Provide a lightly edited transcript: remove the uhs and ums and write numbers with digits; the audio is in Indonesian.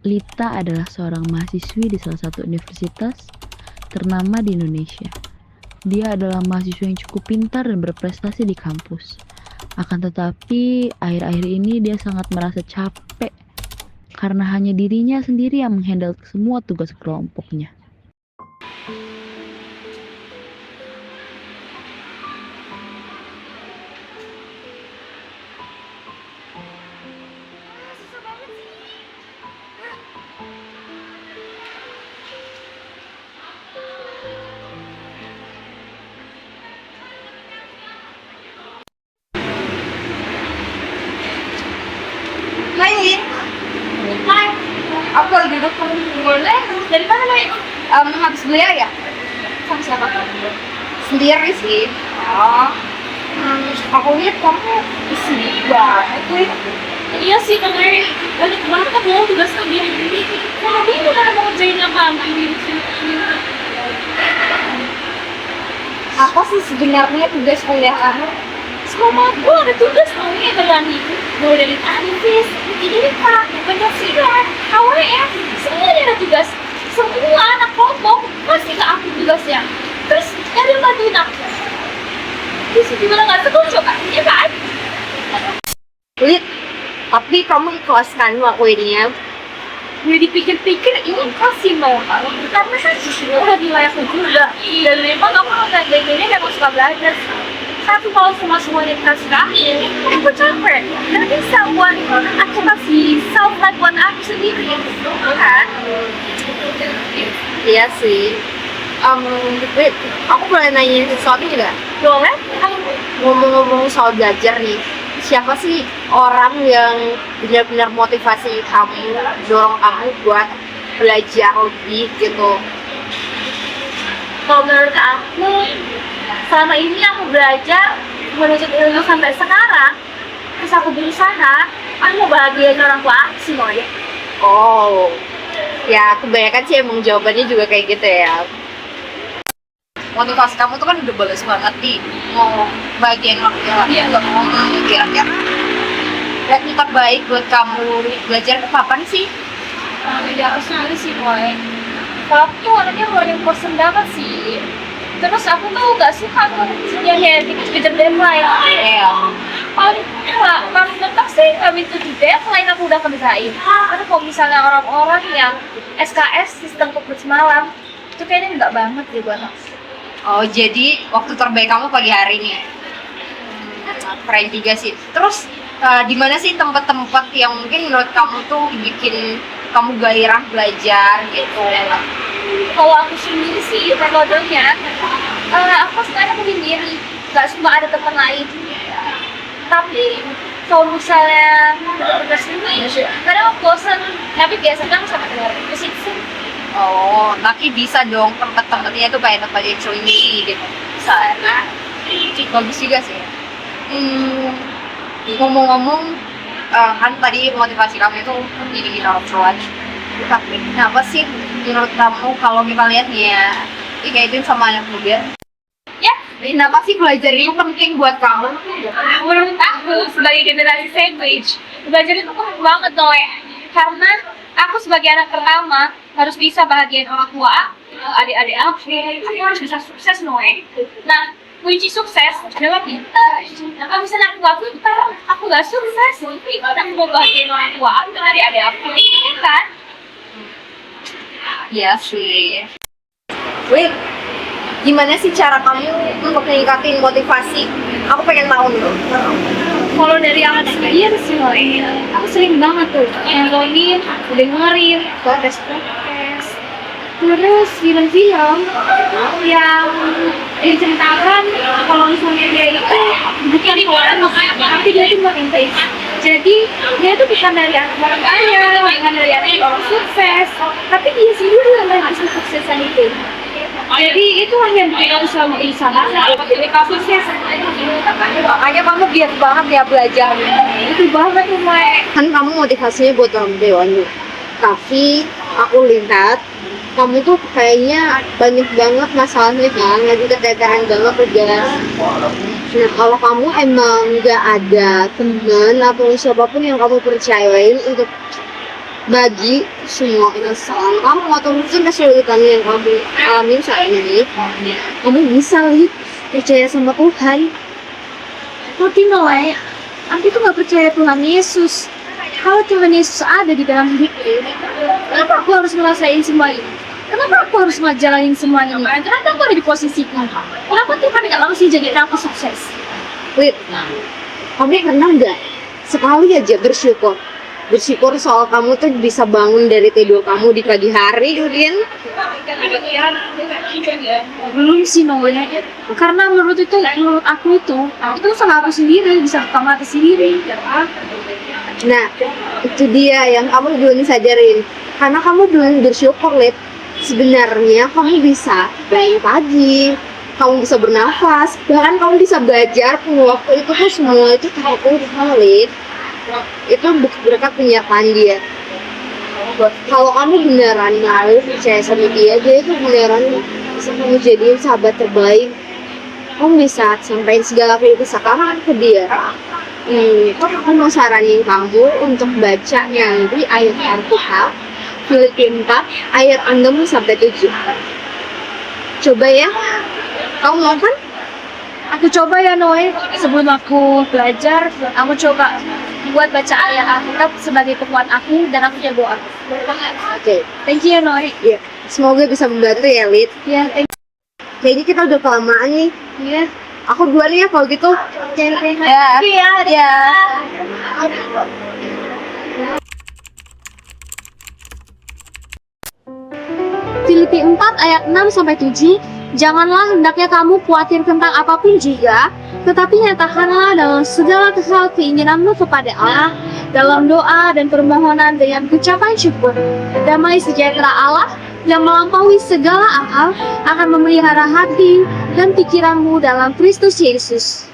Lita adalah seorang mahasiswi di salah satu universitas ternama di Indonesia. Dia adalah mahasiswa yang cukup pintar dan berprestasi di kampus. Akan tetapi, akhir-akhir ini dia sangat merasa capek karena hanya dirinya sendiri yang menghandle semua tugas kelompoknya. Hai, Lin. Hai. Aku lagi duduk boleh. Dari mana, Lin? Habis beliau ya? Sama siapa? Sendiri sih. Oh. Aku lihat kamu isi banget, Lin. Iya sih, katanya banyak banget kan mau tugas sendiri. Kalau bingung kan mau ngerjain apa? Apa sih sebenarnya tugas kuliah kamu? Sama aku ada tugas namanya berani. Mulai dari aktivis, IDK, Pancasila, KWF, semuanya ada tugas. Semua anak kelompok pasti ke aku tugasnya. Terus ada yang bantuin aku. Terus gimana nggak setuju kan? Iya kan? Lin, tapi kamu ikhlas kan ngelakuinnya? Udah dipikir-pikir ini kasih mau karena kan udah dilayaknya juga dan memang aku kayak gini memang suka belajar tapi kalau semuanya dikasih aku capek dan bisa buat aku kasih self life buat aku sendiri kan. Iya sih. Lin, aku boleh nanya sesuatu juga? Boleh? Ngomong-ngomong soal belajar nih, siapa sih orang yang benar-benar motivasi kamu, dorong kamu buat belajar lebih gitu? Kalau menurut aku selama ini aku belajar menuntut ilmu sampai sekarang terus aku berusaha aku mau bahagiain orang tua aku sih mau ya. Oh, ya kebanyakan sih emang jawabannya juga kayak gitu ya. Motivasi kamu tuh kan udah bagus banget nih, mau bagian waktu ya nggak mau kira-kira yang terbaik buat kamu belajar kapan sih? Ya sekali sih boy. Kalau aku tuh orangnya yang bosen banget sih. Terus aku tuh gak suka tuh yang kayak dikejar deadline. Iya. Paling mentok sih kami tuh di deadline aku udah kerjain. Karena kalau misalnya orang-orang yang SKS sistem kerja malam itu kayaknya enggak banget deh buat aku. Oh, jadi waktu terbaik kamu pagi hari nih. Keren juga sih. Terus di mana sih tempat-tempat yang mungkin menurut kamu tuh bikin kamu gairah belajar gitu? Kalau aku sendiri sih metodenya, aku sebenarnya menyendiri, nggak semua ada teman lain. Tapi kalau misalnya benar-benar sendiri, kadang aku bosan. Tapi biasanya aku sama dengar musik sih. Oh, tapi bisa dong tempat-tempatnya tuh kayak tempat yang sunyi gitu. Misalnya, bagus juga sih. Ngomong-ngomong, kan tadi motivasi kamu itu jadi orang tua. Tapi kenapa sih menurut kamu kalau kita lihat ya, dikaitin sama anak muda? Ya, Kenapa sih belajar itu penting buat kamu? menurut aku sebagai generasi sandwich, belajar itu penting banget Noe. Karena aku sebagai anak pertama harus bisa bahagiain orang tua, adik-adik aku harus bisa sukses Noe. Nah, kunci sukses adalah pintar. Nah, kalau misalnya aku gak pintar, aku gak sukses. Aku mau bahagiain orang tua aku dan adik-adik aku, kan? Iya sih. Wait, gimana sih cara kamu untuk meningkatin motivasi? Aku pengen tahu nih. Kalau dari alat sendiri sih Noe, aku sering banget tuh nontonin, dengerin podcast, terus film-film yang diceritakan kalau misalnya dia itu bukan di orang tapi dia itu merintis. Jadi dia itu bukan dari anak orang kaya, bukan dari anak orang sukses, tapi dia sendiri yang merintis kesuksesan itu. Jadi itu hanya bikin aku selalu berusaha jadi kamu sukses. Makanya kamu giat banget ya belajar. Itu banget tuh Mae. Kan kamu motivasinya buat orang dewasa. Tapi aku lihat kamu tuh kayaknya banyak banget masalahnya kan, lagi keteteran banget kerja. Nah, kalau kamu emang nggak ada teman atau siapapun yang kamu percayain untuk bagi semua keresahan kamu atau mungkin kesulitan yang kamu alami saat ini, kamu bisa lihat percaya sama Tuhan. Tapi Noe, aku tuh gak percaya Tuhan Yesus. Kalau Tuhan Yesus ada di dalam hidupku, kenapa aku harus ngerasain semua ini? Kenapa aku harus ngejalanin semua ini? Kenapa aku ada di posisiku? Kenapa Tuhan gak langsung jadi aku sukses? Lid, kamu pernah nggak sekali aja bersyukur soal kamu tuh bisa bangun dari tidur kamu di pagi hari, Udin? Belum sih Noe, karena menurut aku itu sama aku sendiri bisa buka mata sendiri. Nah, itu dia yang kamu belum sadarin. Karena kamu belum bersyukur, Lid. Sebenarnya kamu bisa bangun pagi, kamu bisa bernafas, bahkan kamu bisa belajar. Waktu itu tuh semua itu kamu Lid. Itu berkat penyataan dia. Kalau kamu beneran mau percaya sama dia itu beneran bisa kamu jadiin sahabat terbaik. Kamu bisa sampaikan segala keresahan ke dia. Aku mau saranin kamu untuk baca yang di ayat Al-Quran Filipi 4 ayat 6-7. Coba ya, kamu mau kan? Aku coba ya Noe, sebelum aku belajar, aku coba buat baca ayat Alkitab sebagai penguat aku dan aku berdoa. Oke. Thank you ya Noe. Ya, semoga bisa membantu ya, Lid. Ya, thank Kayaknya kita udah kelamaan nih. you ya. Aku duluan ya kalau gitu. Ya. Ya. Filipi 4 ayat 6-7. Janganlah hendaknya kamu khawatir tentang apapun juga, tetapi nyatakanlah dalam segala hal keinginanmu kepada Allah dalam doa dan permohonan dengan ucapan syukur. Damai sejahtera Allah yang melampaui segala akal akan memelihara hati dan pikiranmu dalam Kristus Yesus.